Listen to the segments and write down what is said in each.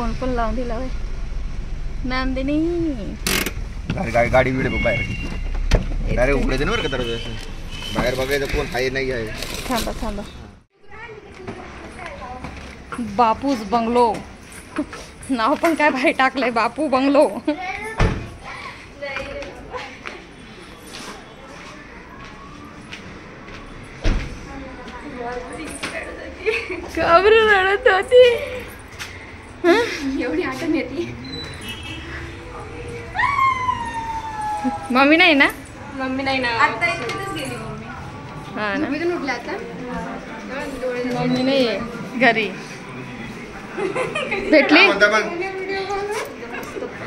Phone पण लावून दिला होय नंदिनी गाडी बिडे बाहेर अरे उघडायचं ना बरं का दरवाजा बाहेर बघायचं कोण आहे नाही आहे. थांबा थांबा. बापूस बंगलो नाव पण काय भाई टाकलंय बापू बंगलो. काबर रडत होती एवढी आठवण येते. मम्मी नाही ना. मम्मी नाही ना आता इथेच गेली मम्मी. हा ना झोपेतून उठल्या आता मम्मी नाही घरी भेटली.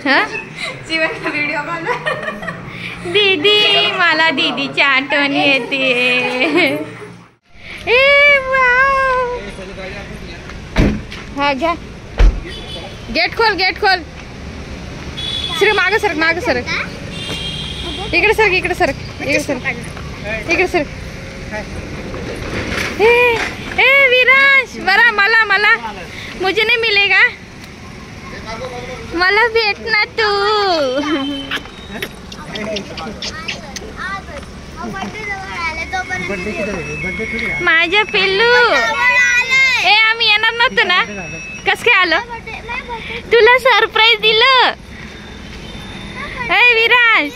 हा जीवन व्हिडिओ बनव. दीदी मला दीदीची आठवण येते. ए वाव. हा घ्या गेट खोल गेट खोल. सरक माग सरक माग सरक. इकडे सरक इकडे सरक इकडे सरक इकडे सरक. ए विराज बरा मला मला मुझे नहीं मिलेगा. मला भेट ना तू. माझ्या पिल्लू. ए आम्ही येणार नव्हतो ना कस काय आलं. तुला सरप्राईज दिलं. ए विराज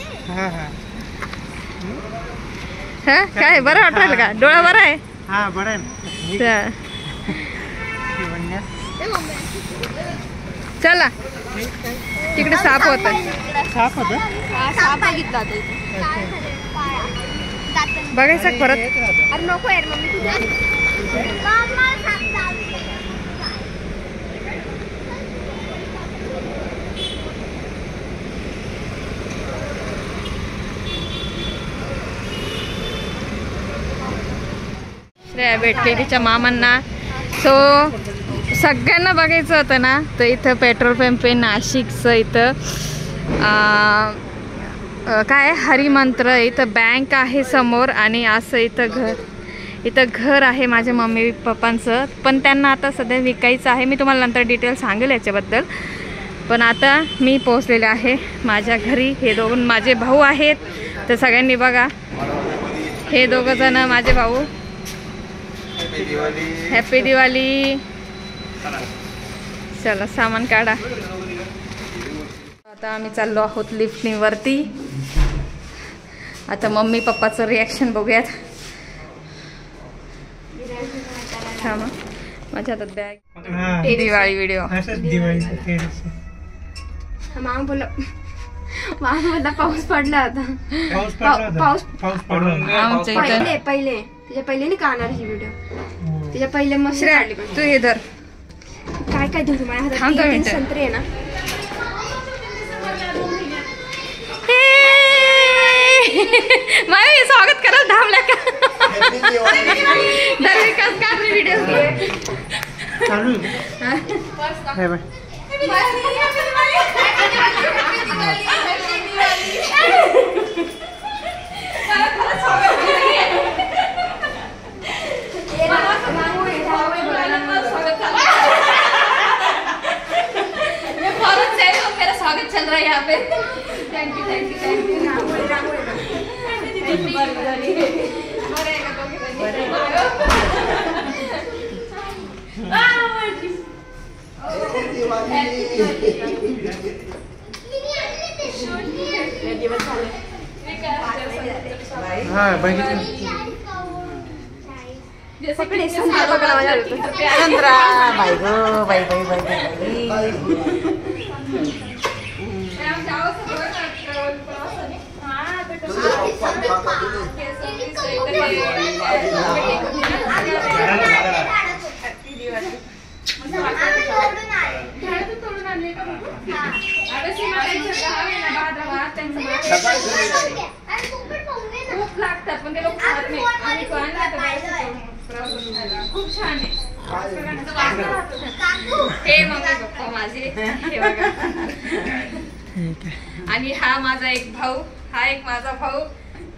हा काय बरं वाटलं का. डोळा बरा आहे. हा बरं आहे. चला तिकडे साप होता. साफ होतं. साप बघितला बघायचं परत. अरे नको यार मम्मी तुझ्या श्रेया भेटली तिच्या मामांना. सो सगळ्यांना बघायचं होतं ना तर इथं पेट्रोल पंप आहे नाशिकचं. इथं काय हरिमंत्र इथं बँक आहे समोर आणि असं इथं घर आहे माझ्या मम्मी पप्पांचं. पण त्यांना आता सध्या विकायचं आहे. मी तुम्हाला नंतर डिटेल सांगेल याच्याबद्दल. पण आता मी पोहोचलेले आहे माझ्या घरी. हे दोन माझे भाऊ आहेत तर सगळ्यांनी बघा. हे दोघं जण माझे भाऊ. हॅपी दिवाळी. चला सामान काढा. आता आम्ही चाललो आहोत लिफ्टनी वरती. आता मम्मी पप्पाचं रिॲक्शन बघूयात. थांबा माझ्या हातात बॅग. दिवाळी व्हिडिओ. मामा बोलला पाऊस पडला होता. आमच्या इथं पहिले त्याच्या पहिले नाही काढणार ही व्हिडिओ. त्याच्या पहिले मस्त काढली. तू हे धर. काय काय धरू माझ्या हातात 3 संत्रे आहे ना. मला स्वागत करा थांबला का. व्हिडिओ चालू मेरा स्वागत चल रहा है यहाँ पे. Thank you thank you thank you. हा बघितलं. संत्रा बाई गो बाई बाई बाई बाई. खूप लागतात पण ते लोक खात नाही. खूप छान आहे. हे मम्मी पप्पा माझे. हे बघा. आणि हा माझा एक भाऊ. हा एक माझा भाऊ.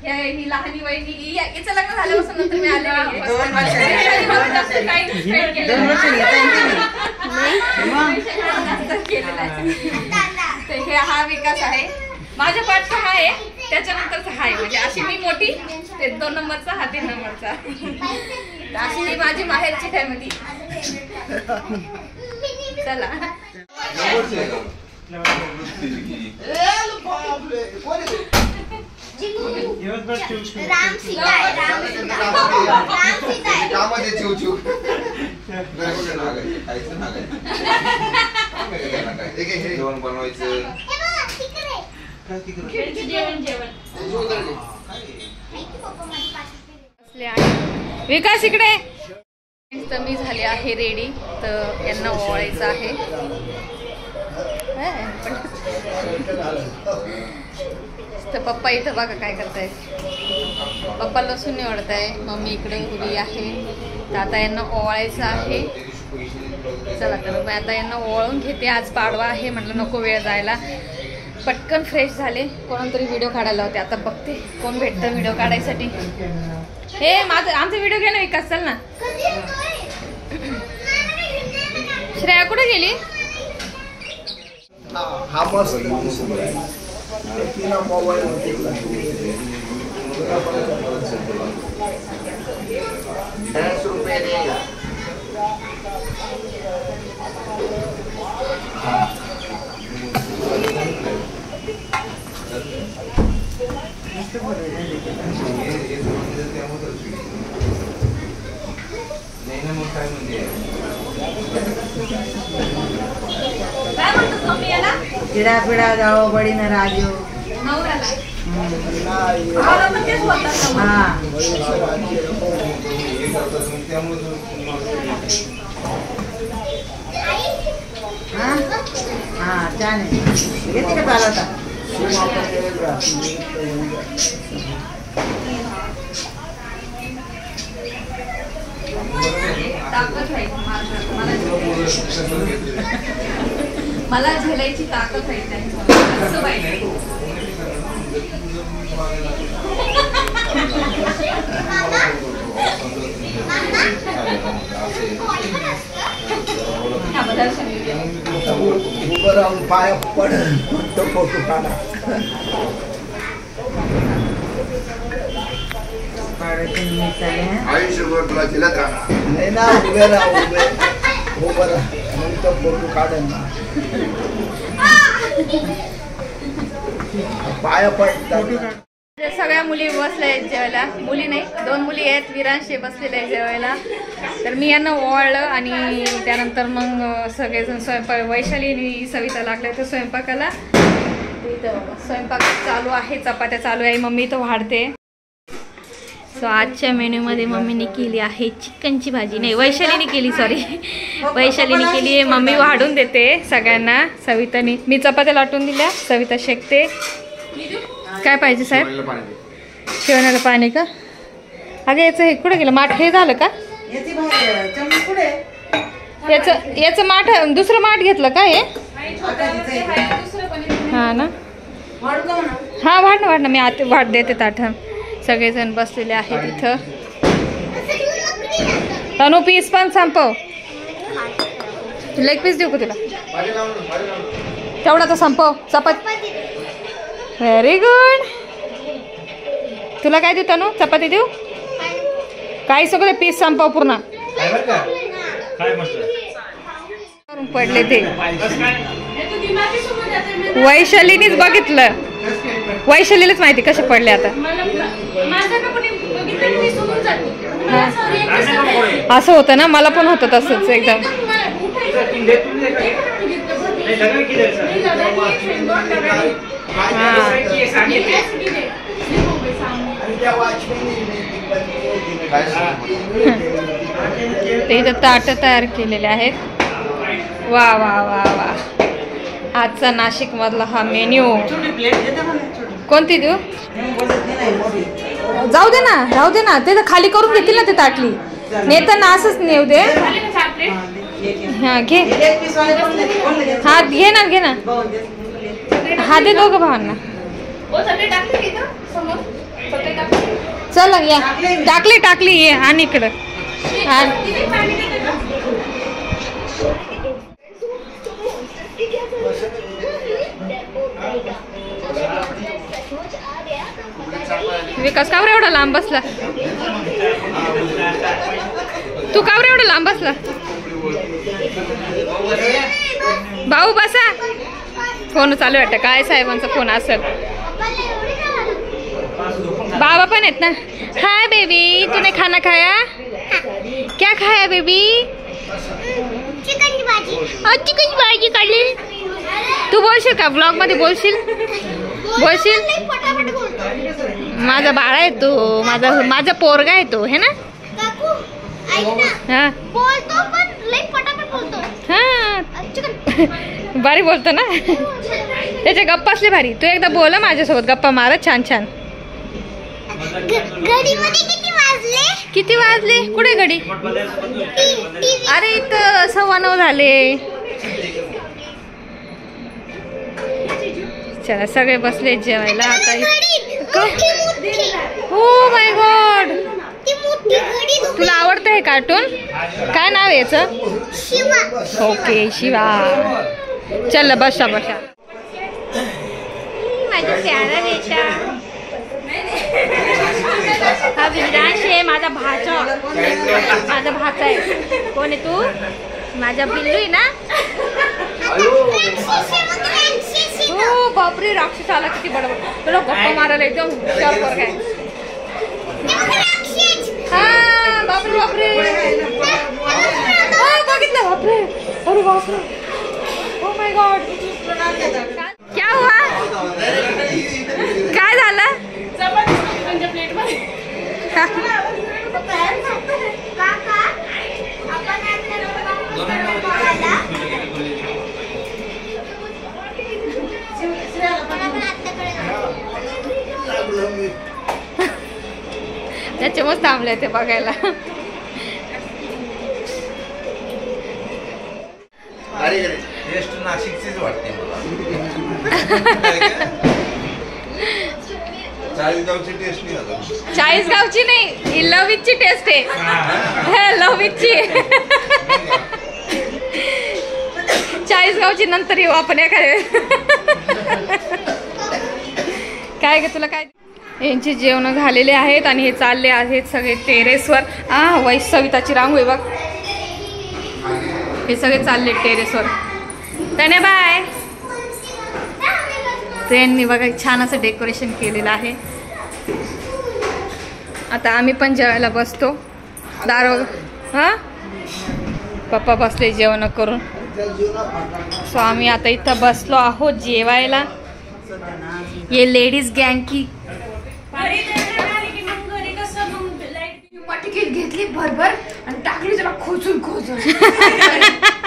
ही लहानी वहिनी हिचं लग्न झाल्यापासून नंतर मी आले नाहीये. 2 वर्षांनी. जास्त time spend केलेला 2 वर्षांनी येता येते केलेला आहे. तर हे हा विकास आहे. माझ्या पाठचा हा आहे, त्याच्यानंतरचा हा आहे. म्हणजे अशी मी मोठी, ते 2 नंबरचा, हा 3 नंबरचा. तर अशी ही माझी माहेरची फॅमिली. चला कामाचे चिव चिव जेवण बनवायचं. विकास इकडे. तर मी झाले आहे रेडी. तर यांना ओवाळायचं आहे. तर पप्पा इथं बघा काय करतायत. पप्पा लसूण निवडताय, मम्मी इकडे उभी आहे. तर आता यांना ओवाळायचं आहे. चला तर मी आता यांना ओवाळून घेते. आज पाडवा आहे, म्हटलं नको वेळ जायला. पटकन फ्रेश झाले. कोणातरी व्हिडिओ काढायला होते. आता बघते कोण भेटतं व्हिडिओ काढायसाठी. हे माझं आमचा व्हिडिओ घे ना विकास. चल ना. श्रेया कुठे गेली? हा मस्त पिढा पिढा जाओ बडी न राजो. हा छान आहे. येते का चालवता? मला झेलायची ताकद आहे त्यांच्या. उभं राहून पाय पड फोटो काढा. आयुष्यभर तुला झेलत राहणार नाही ना. उभे राहा, उभं राहा, मग तो फोटो काढेल ना. पाया पडतात. सगळ्या मुली बसल्या आहेत जेवायला. मुली नाही, 2 मुली आहेत. विरांशी बसलेल्या आहेत जेवायला. तर मी यांना ओवाळलं आणि त्यानंतर मग सगळेजण स्वयंपाक. वैशाली आणि सविता लागल्या तर स्वयंपाकाला. इथं स्वयंपाक चालू आहे, चपात्या चालू आहे. मम्मी इथं वाढते. सो आजच्या मेन्यूमध्ये मम्मीने केली आहे चिकनची भाजी. नाही, वैशालीने केली, सॉरी वैशालीने केली आहे. मम्मी वाढून देते सगळ्यांना. सविताने, मी चपात्या लाटून दिल्या, सविता शेकते. काय पाहिजे साहेब? शेवण्याला पाणी का? अगं याचं हे कुठं गेलं माठ? हे झालं का? याचं माठ, दुसरं माठ घेतलं का हे? हा ना, हा वाढ ना मी आता वाढ देते ताठ. सगळेजण बसलेले आहेत इथं. तनु पीस पण संपव. लेग पीस देऊ का तुला? तेवढा तर संपव. चपाती. Very good. तुला काय देऊ तनु? चपाती देऊ? काही सगळे पीस संपव पूर्ण. पडले ते वैशालीनेच बघितलं. वैशालीलाच माहिती कसे पडले आता. असं होतं ना, मला पण होतं तसंच एकदम. ते इथं ताट तयार केलेले आहेत. वा वा वा वा. आजचा नाशिक मधला हा मेन्यू. कोणती देऊ? जाऊ दे ना, राहू दे ना. ते तर खाली करून घेतील ना ते ताटली. नेताना असंच नेऊ दे. हा घे. हा घे ना, घे ना. हा दे दोघं भावांना. चल या टाकली ये आणि इकडं विकास का एवढा लांब बसला तू का एवढा लांब बसला भाऊ बसा फोन चालू वाटतं काय साहेबांचा फोन असेल बाबा पण आहेत ना हाय बेबी तूने खाना खाया क्या खाया बेबी चिकन की भाजी खाल्ली तू बोलशील का ब्लॉग मध्ये बोलशील माझा बाळा आहे तो माझा पोरगा आहे तो है ना हा भारी बोलतो ना त्याच्या गप्पा असले भारी तू एकदा बोला माझ्यासोबत गप्पा मारत छान छान किती वाजले कुठे घडी अरे इथं 9:15 झाले चला सगळे बसले जेवायला आता हो माय गॉड तुला आवडतं हे कार्टून काय नाव आहे याचं ओके शिवा चल बसा माझा प्यारा बेटा हा विराज आहे माझा भाचा आहे कोण आहे तू माझा पिल्लू आहे ना हो बापरे राक्षस आला किती बडबड तुला गप्पा मारायला एकदम हुशार वर काय हा बापरे बघितलं बापरे अरे बापरे ओ माय गॉड क्या हुआ काय झालं त्याचे मस्त थांबले ते बघायला नाशिकचीच वाटते चाळीसगावची नाही ही लवितची टेस्ट आहे लवितची चाळीसगावची नंतर येऊ आपण एखाद्या काय ग तुला काय यांची जेवण झालेले आहेत आणि हे चालले आहेत सगळे टेरेसवर सविताची रांगोळी बघ हे सगळे चालले टेरेसवर त्याने बाय त्यांनी बघा छान असं डेकोरेशन केलेलं आहे आता आम्ही पण जेवायला बसतो पप्पा बसले जेवण करून सो आम्ही आता इथं बसलो आहोत जेवायला ये लेडीज गँग की घेतली भरभर आणि टाकली त्याला खोचून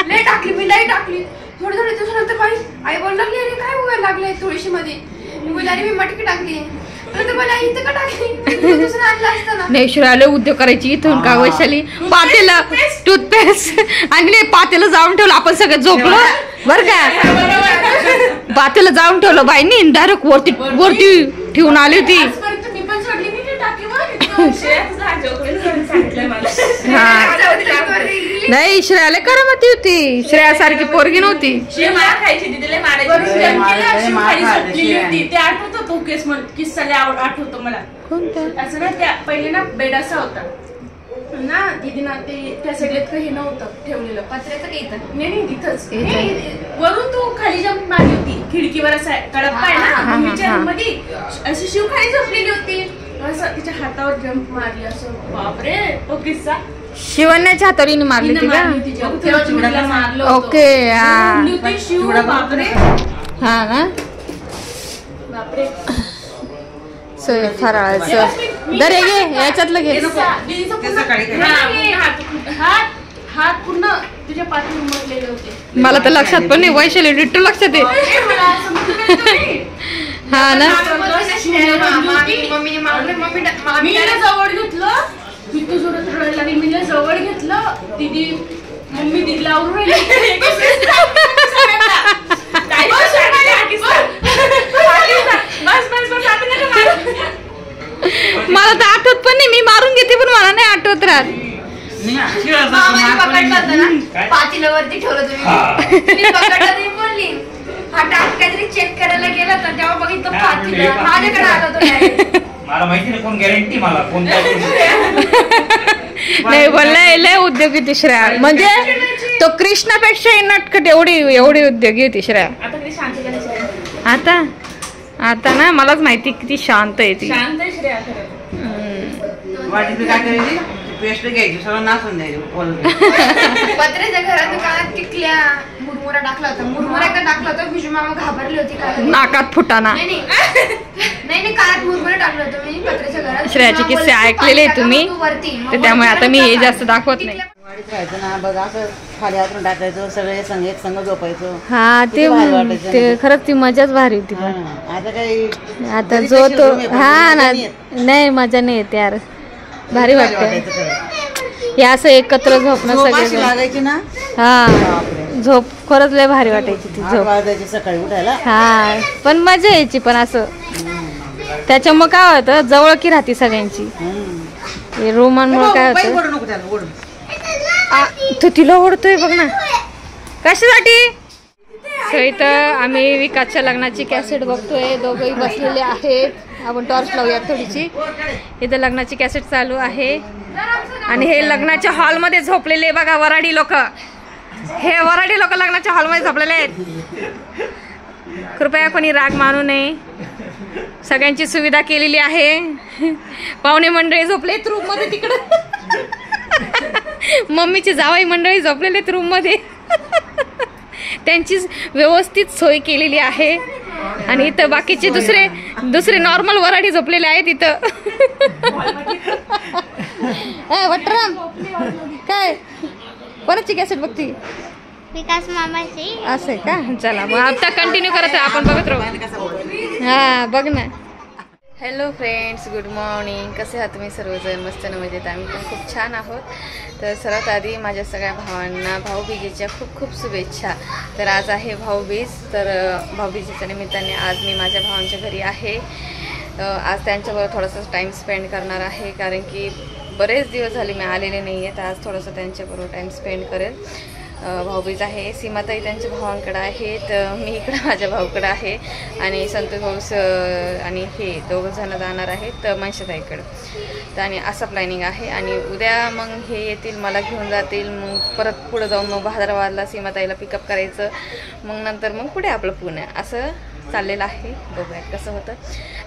लय टाकली मी लय टाकली थोडी दिवसानंतर बाई आई बोल लागली अरे काय व्हायला लागलंय तुळशी मध्ये मी बोलले अरे मी मटकी टाकली मला इथं का टाकली दुसरं आणलं असतं ना नेशराले उद्योग करायची इथून का वैशाली पातेला टूथपेस्ट आणि नाही पातेला जाऊन ठेवलं आपण सगळं झोपलो बर का पातेला जाऊन ठेवलं बाईनी डायरेक्ट वरती ठेवून आली होती नाही श्रेयाला करमती होती श्रेयासारखी पोरगी नव्हती आठवतो मला असं ना त्या पहिले ना बेड असा होता ना दीदीना ते त्या सगळ्यात काही नव्हतं ठेवलेलं पत्र्याचं काही नाही तिथंच वरून तू खाली जंप मारली होती खिडकीवर असा कडप्पा आहे ना मम्मीच्या मध्ये अशी शिव खाली झोपलेली होती असं तिच्या हातावर जंप मारली असं बापरे तो किस्सा शिवण्याच्या हातावर मारली होती का ओके शिव बापरे हा ना बापरे फराळाचं दरे घे याच्यातलं घे हात पूर्ण तुझ्या पाठीवर उमटलेले होते मला तर लक्षात पण नाही वैशाली डिट्टो लक्षात आहे हा ना मम्मीला जवळ घेतलं तिथं जोरात रडायला लागली मी जवळ घेतलं दीदी मम्मी दीदीला आवरून राहिली मला तर आठवत पण नाही, मी मारून घेते पण मला नाही आठवत राहत. पातीलावरती ठेवलं तुम्ही पकडलं तुम्ही बोलली हा टाक काहीतरी चेक करायला गेला तर तेव्हा बघितलं पातीला माझ्याकडे आला तो direct. मला माहिती नाही कोण गॅरंटी मला कोण नाही बोललाय लय उद्योगी ती श्रेया, म्हणजे तो कृष्णापेक्षाही नटखट एवढी उद्योगी होती श्रेया. आता किती शांत झाली श्रेया. आता ना मलाच माहिती किती शांत आहे ती. शांत आहे श्रेया खरं. वाटीत काय करायची पेस्ट घ्यायची सगळं नासून द्यायची. पत्र्याच्या घरात काळात टिकल्या मुरमुरा टाकला होता. मुरमुरा एकदा टाकला होता विजू मामा घाबरले होते काय नाकात फुटाना. नाही काळात मुरमुरा टाकलं होतं मी पत्र्याच्या घरात. श्रेयाचे किस्से ऐकलेले तुम्ही तर त्यामुळे आता मी हे जास्त दाखवत नाही. वाडीत राहायचं ना बघ असं खाली हातून टाकायचं सगळे एक संघ झोपायचं. हा ते खरंच ती मजाच भारी होती. आता काही आता जो तो हा ना नाही मजा नाही येते यार, भारी वाटत हे असं एकत्र झोपणं सगळे लागायची ना. हा झोप खरंच लय भारी वाटायची ती झोप. वाजायची सकाळी उठायला. हा पण मजा यायची पण असं त्याच्यामुळे काय होतं जवळ की राहते सगळ्यांची. रोमांमुळे काय होतं तो तिला ओढतोय बघ ना कशासाठी. तर इथं आम्ही विकासच्या लग्नाची कॅसेट बघतोय, दोघंही बसलेले आहेत. आपण टॉर्च लावूया थोडीशी. इथं लग्नाची कॅसेट चालू आहे आणि हे लग्नाच्या हॉलमध्ये झोपलेले बघा वराडी लोक. हे वराडी लोक लग्नाच्या हॉलमध्ये झोपलेले आहेत. कृपया कोणी राग मानू नये, सगळ्यांची सुविधा केलेली आहे. पाहुणे मंडळी झोपलेत रूम मध्ये तिकडं. मम्मीची जावई मंडळी झोपलेले रूम मध्ये. त्यांची व्यवस्थित सोय केलेली आहे आणि इथं बाकीचे दुसरे नॉर्मल वराडी झोपलेले आहेत इथं. वटराम काय कोणाची कॅसेट बघती. विकास मामाची. असं आहे का. चला मग आता कंटिन्यू करत आपण बघत राहू. हा बघ ना. Hello friends, good morning. कसे आहात तुम्ही सर्वजण. मस्त ना मजेत. आम्ही पण खूप छान आहोत. तर सर्वात आधी माझ्या सगळ्या भावांना भाऊबीजेच्या खूप खूप शुभेच्छा. तर आज आहे भाऊबीज. तर भाऊबीजेच्या निमित्ताने आज मी माझ्या भावांच्या घरी आहे. आज त्यांच्याबरोबर थोडासा टाईम स्पेंड करणार आहे कारण की बरेच दिवस झाले मी आलेले नाही आहे. तर आज थोडंसं त्यांच्याबरोबर टाईम स्पेंड करेल. भाऊबीज आहे. सीमाताई त्यांच्या भावांकडे आहेत, मी इकडं माझ्या भाऊकडं आहे आणि संतोष भाऊ आणि हे दोघं जण जाणार आहेत मनशाताईकडं. तर आणि असं प्लॅनिंग आहे. आणि उद्या मग हे येतील, मला घेऊन जातील. मग परत पुढं जाऊन मग भाद्रवादला सीमाताईला पिकअप करायचं. मग नंतर मग पुढे आपलं पुणे असं चाललेलं आहे. बघूयात कसं होतं.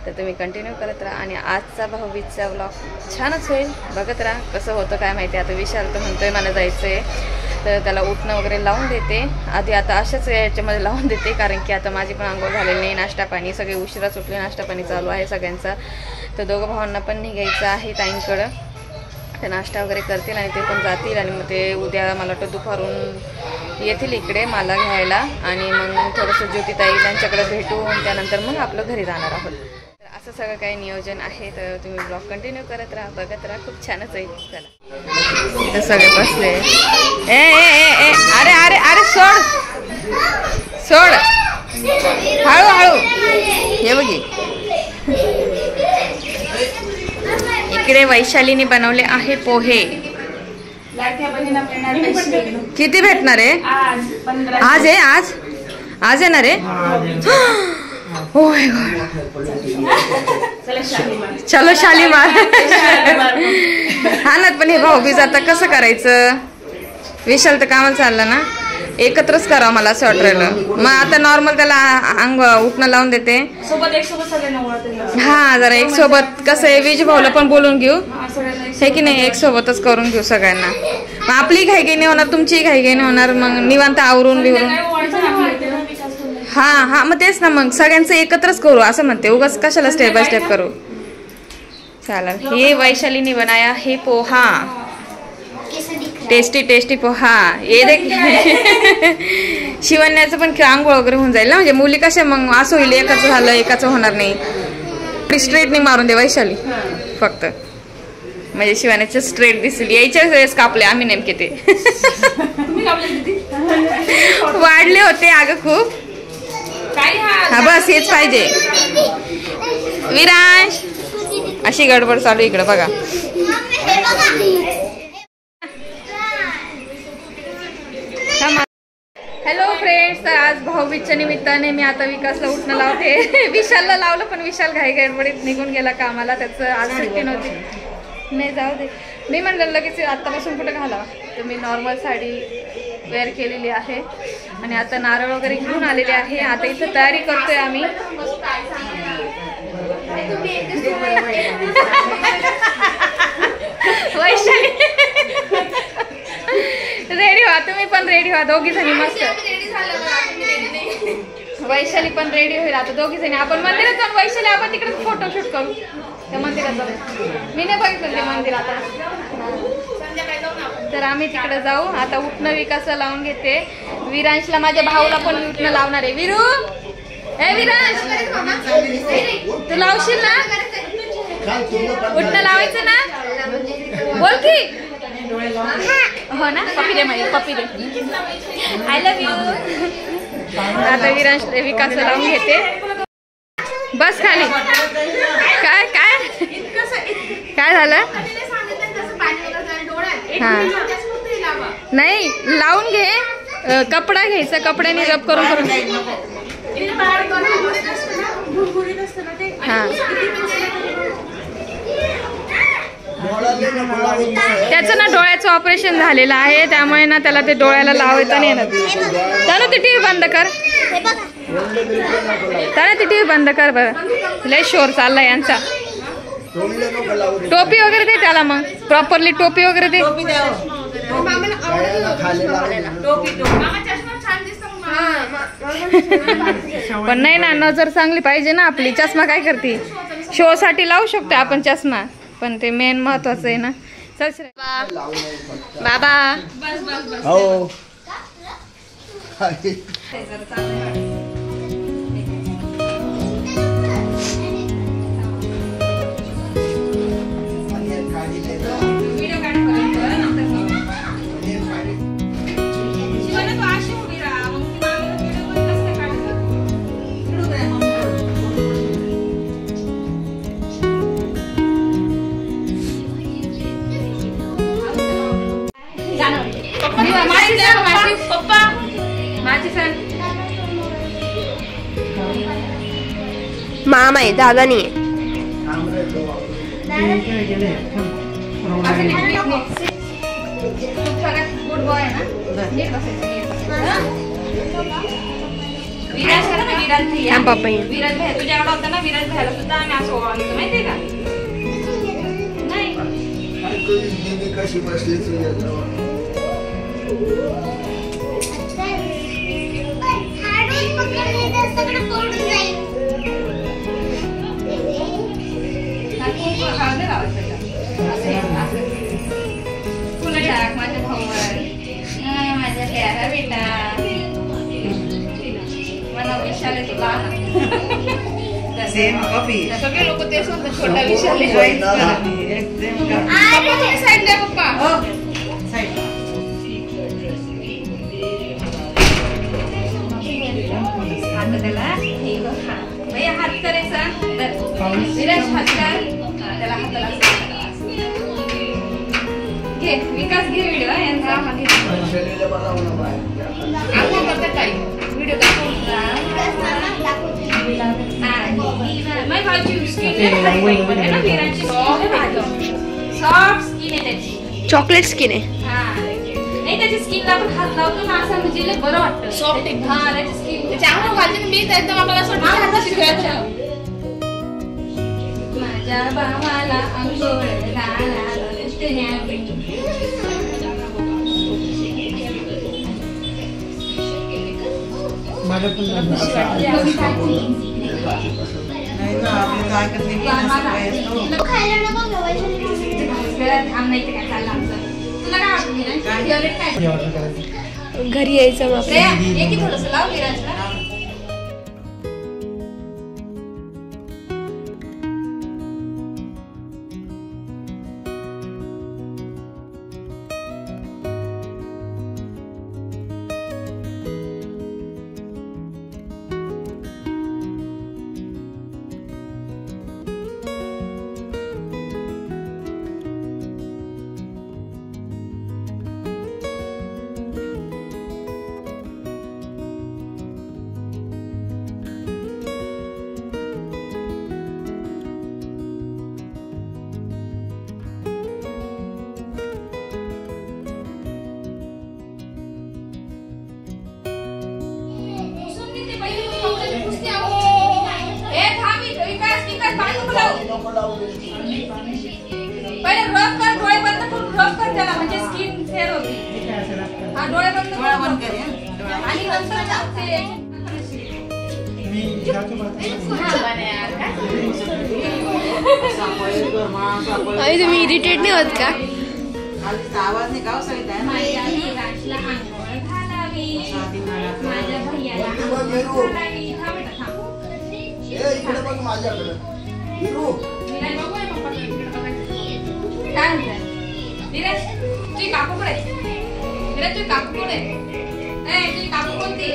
तर तुम्ही कंटिन्यू करत राहा. आणि आजचा भाऊबीजचा व्लॉग छानच होईल. बघत राहा कसं होतं काय माहिती. आता विशाल तर म्हणतोय मला जायचं आहे तर त्याला उठणं वगैरे लावून देते आधी. आता अशाच याच्यामध्ये लावून देते कारण की आता माझी पण आंघोळ झालेली नाही. नाश्ता पाणी सगळे उशिरा सुटले. नाश्ता पाणी चालू आहे सगळ्यांचा. तर दोघं भावांना पण निघायचं आहे ताईंकडं. ते नाश्ता वगैरे करतील आणि ते पण जातील. आणि मग ते उद्या मला वाटतं दुपारून येतील इकडे मला घ्यायला. आणि मग थोडंसं ज्योतिताई त्यांच्याकडे भेटून त्यानंतर मग आपलं घरी जाणार आहोत. तर असं सगळं काही नियोजन आहे. तर तुम्ही ब्लॉग कंटिन्यू करत राहा, बघत राहा. खूप छानच आहे. चला तर सगळे बसले. ए ए ए अरे अरे अरे सोड हळूहळू. हे बघी इकडे वैशालीने बनवले आहे पोहे. किती भेटणार आहे आज आहे. आज येणार आहे. ओय चलो शालीमार. हा ना पण हे भाऊबीज आता कसं करायचं. विशाल तर कामाला चाललं ना. एकत्रच करावं मला असं वाटत राहिलं. मग आता नॉर्मल त्याला अंग उठणं लावून देते. हा जरा एक सोबत कसं आहे विज भाऊला पण बोलून घेऊ हे की नाही. एक सोबतच करून घेऊ सगळ्यांना. मग आपली घाई नाही होणार, तुमची घाई नाही होणार. मग निवांत आवरून बिवरून. हा मग तेच ना. मग सगळ्यांचं एकत्रच करू असं म्हणते. उगाच कशाला स्टेप बाय स्टेप करू. चालेल. हे वैशालीने बनाया हे पोहा. Tasty tasty poha. ये देख शिवण्याचं पण आंघोळ वगैरे होऊन जाईल ना. म्हणजे मुली कशा मग असं होईल एकाचं झालं एकाचं होणार नाही. स्ट्रेटनी मारून दे वैशाली फक्त. म्हणजे शिवण्याचं स्ट्रेट दिसेल. यायच्या वेळेस कापले आम्ही नेमके ते. वाढले होते अगं खूप. हा बस हेच पाहिजे. विराज अशी गडबड चालू इकडे बघा. हॅलो फ्रेंड्स, तर आज भाऊबीजच्या निमित्ताने मी आता विकासला उठणं लावते. विशालला लावलं पण विशाल घाई गडबडीत निघून गेला कामाला. त्याचं आज सुट्टी नव्हती. नाही जाऊ दे, मी म्हणलं लगेच आत्तापासून कुठं घालावा. तर मी नॉर्मल साडी वेअर केलेली आहे आणि आता नारळ वगैरे घेऊन आलेले आहे. आता इथं तयारी करतोय आम्ही. वैशाली रेडी व्हा, तुम्ही पण रेडी व्हा, दोघी जणी मस्त. वैशाली पण रेडी होईल आता, दोघी जणी आपण मंदिरात जाऊन. वैशाली आपण तिकडे फोटोशूट करू त्या मंदिरात जाऊन. मी नाही बघितलं ते मंदिर आता, तर आम्ही तिकडे जाऊ. आता उठणं विकासला लावून घेते. विरांशला, माझ्या भाऊला पण उठणं लावणार आहे. विरू, ए विरांश, तू लावशील ना? उठणं लावायचं ना? बोल की. हो ना, पप्पी दे माझी, पप्पी दे. I love you. आता विरांश विकासला लावून घेते. बस खाली. काय काय काय झालं? हा नाही, लावून घे. कपडा घ्यायचा, कपड्याने रब करून करून. हा, त्याचं ना डोळ्याचं ऑपरेशन झालेलं आहे, त्यामुळे ना त्याला ते डोळ्याला लावायचं नाही येणार. त्यानं ती टीव्ही बंद कर, त्यानं ती टीव्ही बंद कर बरं. लय शोर चाललाय यांचा. टोपी वगैरे दे त्याला, मग प्रॉपरली टोपी वगैरे दे. पण नाही ना, नजर चांगली पाहिजे ना आपली. चष्मा काय करते? शो साठी लावू शकतो आपण चष्मा, पण ते मेन महत्वाचं आहे ना. चल बाबा. हो मामा आहे, दादा नाही. गुड बॉय ना. विराज भाई तुझ्या एवढा होता ना. विराज भाईला सुद्धा आम्ही असं ओळखतो, माहितीये का? नाही कशी बसली फुलं टाक माझ्या भाऊवर. माझ्या प्यारा बेटा. मला विशाल आहे तुला. सगळे लोक तेच म्हणतात, छोटा विशाल आहे. साईड द्या पप्पा. हात त्याला भैया हात करायचा. विराज हात कर त्याला, हाताला घे. विकास घे व्हिडिओ यांचा. आपण करतात काही व्हिडिओ सॉफ्ट स्किन आहे त्याची, चॉकलेट स्किन आहे. नाही त्याची स्किनला आपण हात लावतो ना, असं म्हणजे बरं वाटतं. सॉफ्ट आहे. हा, त्याची स्किन त्याच्या अंगावर घालते मी, एकदम आपल्याला असं माझ्या भावाला अंघोळ घरी यायचं मग. थोडस लाव विराजला. पहिले रब कर, डोळे बंद करून रब कर त्याला, म्हणजे स्किन फेअर होती. हा, डोळे बंद कर आणि नंतर ना ते आई तुम्ही इरिटेट नाही होत का? आवाज नाही गाव सगळी माझ्या विराजला आंघोळ घालावी, माझ्या भैयाला आंघोळ घालावी. थांब बेटा, थांब. विराज बघू आहे पप्पाकडे, इकडे बघायचं. काय म्हणताय विराज? तुझी काकू कुठे आहे? विराज तुझी काकू कुठे आहे? तुझी काकू कोणती?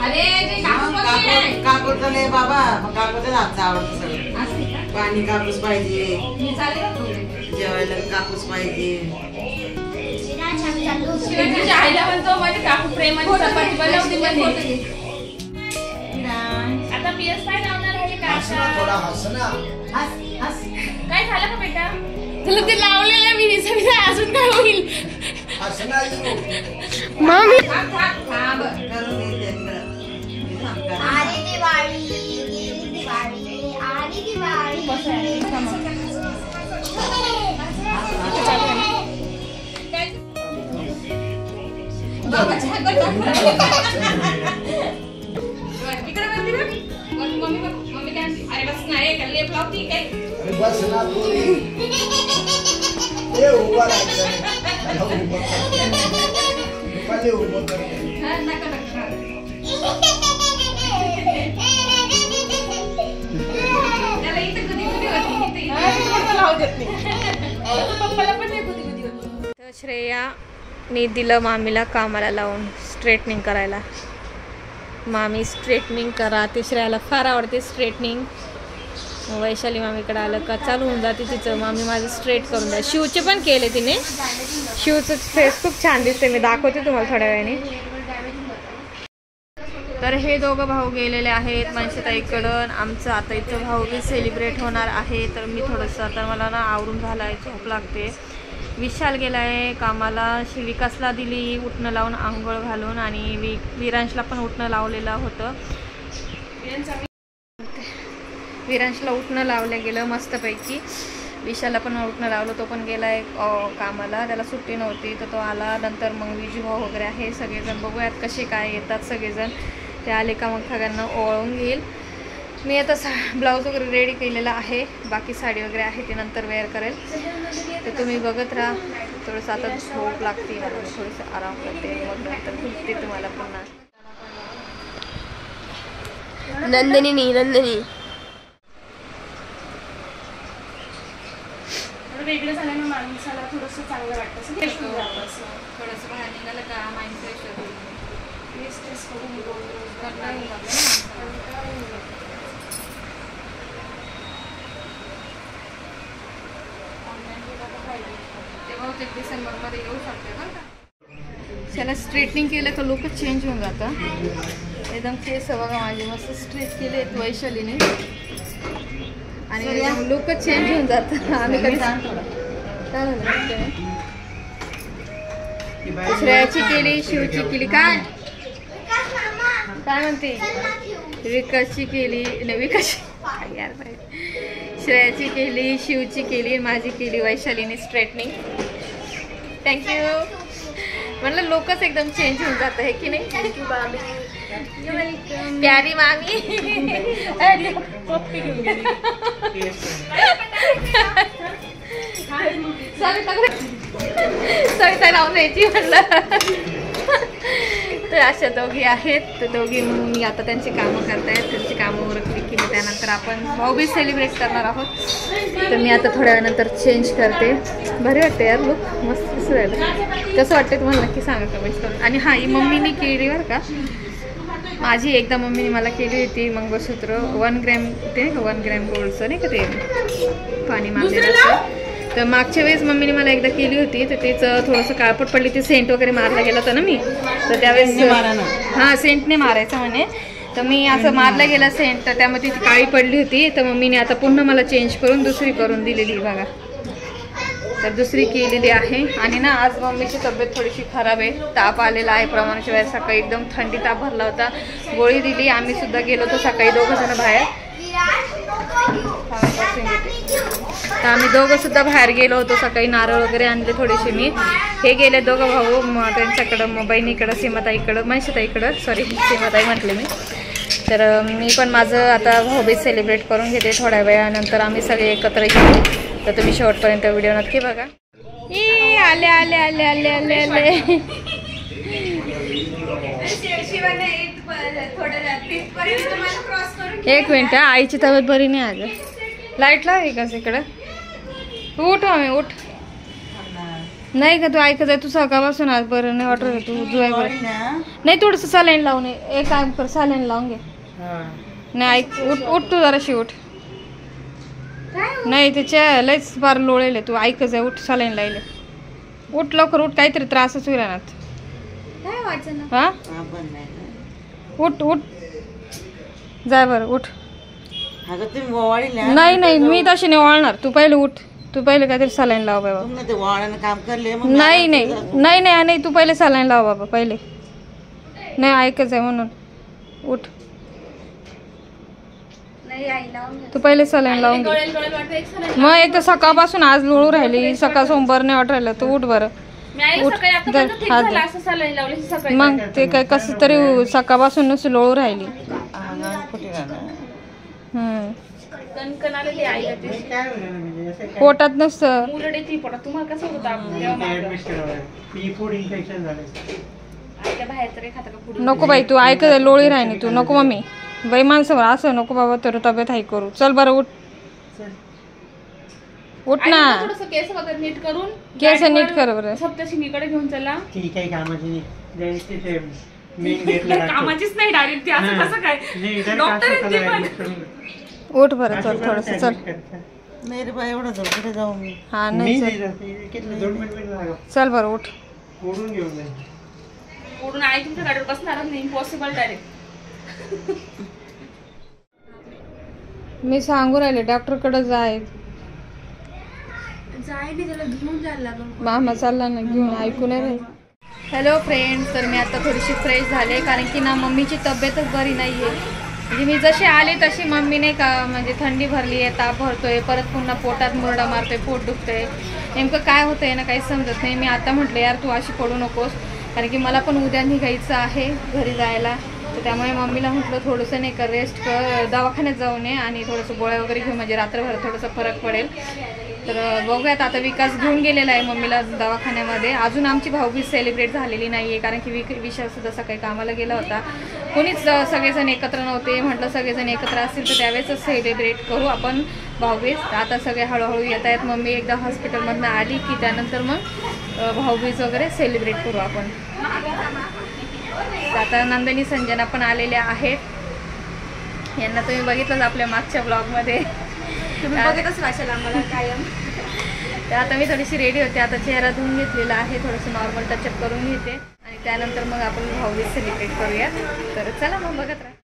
अरे तुझी काकू कोणती आहे? काकूचं बाबा काकूचं हातचं आवडतं सगळं. असं आहे का? पाणी कापूस पाहिजे, मी चालेल का तुझे? जेवायला कापूस पाहिजे. तुझ्या आईला म्हणतो माझी काकू प्रेमाने चपाती बनवते म्हणे. आता PS5 लावणार आहे का? काय झालं का बेटा? तुला ते लावलेलं मी अजून काय होईल? मम्मी थांब. करून देते इकडं. आली दिवाळी, गेली दिवाळी, आली दिवाळी. इकडे बघ, मम्मी काय म्हणते? अरे बस नाही का लेप लावती काय? बस ना पोरी. उभा राहायचं उभं कर. नका. त्याला इथं कधी होती पप्पाला पण नाही कधी होती. तर श्रेयाने दिलं मामीला कामाला लावून स्ट्रेटनिंग करायला. मामी स्ट्रेटनिंग करा, ते श्रेयाला फार आवडते स्ट्रेटनिंग. वैशाली मामीकडे आलं का चालू होऊन जाते तिचं, मामी माझं स्ट्रेट करून द्या. शिवचे पण केले तिने. शिवचं फेस खूप छान दिसते, मी दाखवते तुम्हाला थोड्या वेळाने. तर हे दोघं भाऊ गेलेले आहेत मनशताईकडं. आमचं आता इथं भाऊबीज सेलिब्रेट होणार आहे. तर मी थोडंसं आता मला ना आवरून झालं आहे, झोप लागते. विशाल गेला आहे कामाला, विकासला दिली उठणं लावून आंघोळ घालून, आणि विरांशला पण उठणं लावलेलं होतं. विरांशला उठणं लावलं गेलं मस्तपैकी. विशालला पण उठणं लावलं, तो पण गेला आहे कामाला, त्याला सुट्टी नव्हती तर तो आला. नंतर मग विजू भाऊ वगैरे आहे सगळेजण, बघूयात कसे काय येतात सगळेजण. ते आले का मग सगळ्यांना ओवाळून घेईल. मी आता ब्लाऊज वगैरे रेडी केलेला आहे, बाकी साडी वगैरे आहे ती नंतर वेअर करेल. तर तुम्ही बघत राहा. थोडंसं आता झोप लागते मला, थोडंसं आराम करते, मग नंतर भेटते तुम्हाला पुन्हा. नंदिनी वेगळं झाल्यानं माणसाला थोडंसं चांगलं वाटतं. थोडंसं बाहेर निघालं का माइंड फ्रेश होतं. डिसेंबरमध्ये येऊ शकते बरं का. त्याला स्ट्रेटनिंग केलं का लोक चेंज होऊन जातं. एकदम केस बघा माझे मस्त स्ट्रेट केले आहेत वैशालीने, आणि लोक चेंज होऊन जातं. आम्ही कधी श्रेयाची केली, शिवची केली. काय म्हणते? विकासची केली, विकासची यार श्रेयाची केली, शिवची केली, माझी केली वैशालीने स्ट्रेटनिंग. थँक्यू. म्हणलं लोकच एकदम चेंज होऊन जातं, हे की नाही? थँक्यू मामी, प्यारी मामी. सविता लावून द्यायची म्हणलं. तर अशा दोघी आहेत. तर दोघी मी आता त्यांची कामं करतायत, त्यांची कामं उरकली की मी त्यानंतर आपण भाऊबीज सेलिब्रेट करणार आहोत. तर मी आता थोड्या वेळानंतर चेंज करते. भारी वाटते यार, लुक मस्त दिसायला. कसं वाटतं तुम्हाला नक्की सांगा कमेंट्स करून. आणि हा ही मम्मीने केली बरं का, माझी एकदा मम्मीने मला केली होती मंगळसूत्र 1 ग्रॅम, ते 1 ग्रॅम गोल्डचं नाही का ते पाणी मारलेलं. तर मागच्या वेळेस मम्मीने मला एकदा केली होती, तर तिचं थोडंसं काळपट पडली, ते सेंट वगैरे मारला गेला होता ना मी, तर त्यावेळेस हां सेंटने मारायचं म्हणे. तर मी असं मारला गेला सेंट, तर त्यामध्ये ती काळी पडली होती. तर मम्मीने आता पुन्हा मला चेंज करून दुसरी करून दिलेली बघा. तर दुसरी केलेली आहे. आणि ना आज मम्मीची तब्येत थोडीशी खराब आहे, ताप आलेला आहे प्रमाणाच्या वेळेस. सकाळी एकदम थंडी ताप भरला होता, गोळी दिली. आम्ही सुद्धा गेलो होतो सकाळी 2 जण बाहेर. थांबपासून घेते. तर आम्ही दोघं सुद्धा बाहेर गेलो होतो सकाळी. नारळ वगैरे आणले थोडेसे मी. हे गेले दोघं भाऊ त्यांच्याकडं, बहिणीकडं, सीमाताईकडं, मनशीताईकडं, सॉरी सीमाताई म्हटले मी. तर मी पण माझं आता भाऊबीज सेलिब्रेट करून घेते. थोड्या वेळानंतर आम्ही सगळे एकत्र येऊ. तर तुम्ही शेवटपर्यंत व्हिडिओ नक्की बघा. आले आले आले आले आले आले. एक मिनिट, आईची तब्येत बरी नाही आज. लाईट लाव एकच इकडं. उठ आम्ही उठ. नाही का तू ऐकत आहे? तू सकाळपासून आज बरं नाही वाटत. तू जुवाय बरं नाही. थोडंसं सलाईन लावून एक काम कर, सलाईन लावून घे. नाही ऐक, उठ उठ तू जराशी उठ. नाही त्याच्या लयच बार लोळेले. तू ऐकच आहे, उठ सलाईन लावले. उठ लवकर उठ, काहीतरी त्रासच होईल ना. हा उठ उठ जाय बरं उठ. नाही नाही मी तशी नाही वळणार. तू पहिले उठ. तू पहिले काहीतरी सलाईन लाव बाबा. काम करले नाही नाही नाही नाही नाही तू पहिले सलाईन लाव बाबा पहिले. नाही ऐकच आहे म्हणून उठ. तू पहिले सलाईन लावून घे. मग एक तर सकाळपासून आज लोळू राहिली. सकाळ सोमवार नाही वाट राहिलं. तू उठ बरं. मग ते काय कसं तरी सकाळपासून नुसतं लोळू राहिली. पोटात नसतं. नको बाई तू ऐक, लोळी राहिली तू. नको मम्मी बाई माणसावर असं नको बाबा. तर तब्येत हाई करू. चल बरं उठ उठ ना. केस वगैरे नीट करून केस नीट कर बरं. सप्तशृंगीकडे घेऊन चला. ठीक आहे कामाची कामाचीच नाही डायरेक्ट. असं कसं काय डॉक्टर. उठ बरं चल थोडंसं चल. नाही रे बा एवढं जाऊ कुठे जाऊ मी. हा नाही चल बरं उठ. पूर्ण आई तुमच्या गाडीवर बसणार नाही. Impossible direct. मी सांगू राहिले डॉक्टरकडे जाय. त्याला घेऊन जायला लागेल. मामा चालला ना घेऊन. ऐकू नाही राहील. हॅलो फ्रेंड्स, तर मी आता थोडीशी फ्रेश झाले कारण की ना मम्मीची तब्येतच बरी नाही आहे. म्हणजे मी जशी आले तशी मम्मी नाही का म्हणजे थंडी भरली आहे, ताप भरतोय, परत पुन्हा पोटात मुरडा मारतोय, पोट दुखतंय. नेमकं काय होतंय ना काही समजत नाही. मी आता म्हटलं यार तू अशी पडू नकोस कारण की मला पण उद्या निघायचं आहे घरी जायला. तर त्यामुळे मम्मीला म्हटलं थोडंसं नाही का रेस्ट कर, दवाखान्यात जाऊ नये आणि थोडंसं गोळ्या वगैरे घेऊ म्हणजे रात्रभर थोडंसं फरक पडेल. तर बघूयात आता. विकास घेऊन गेलेला आहे मम्मीला दवाखान्यामध्ये. अजून आमची भाऊबीज सेलिब्रेट झालेली नाही आहे कारण की विशालसुद्धा सकाळी कामाला गेला होता. कोणीच सगळेजण एकत्र नव्हते. म्हटलं सगळेजण एकत्र असतील तर त्यावेळेसच सेलिब्रेट करू आपण भाऊबीज. आता सगळे हळूहळू येत आहेत. मम्मी एकदा हॉस्पिटलमधून आली की त्यानंतर मग भाऊबीज वगैरे सेलिब्रेट करू आपण. आता नंदिनी संजना पण आलेल्या आहेत. यांना तुम्ही बघितलंच आपल्या मागच्या ब्लॉगमध्ये. तुम्ही बघतच राहाल आम्हाला कायम. तर आता मी थोडीशी रेडी होते. आता चेहरा धुवून घेतलेला आहे. थोडंसं नॉर्मल टचअप करून घेते आणि त्यानंतर मग आपण भाऊबीज सेलिब्रेट करूया. तर चला मग बघत राहा.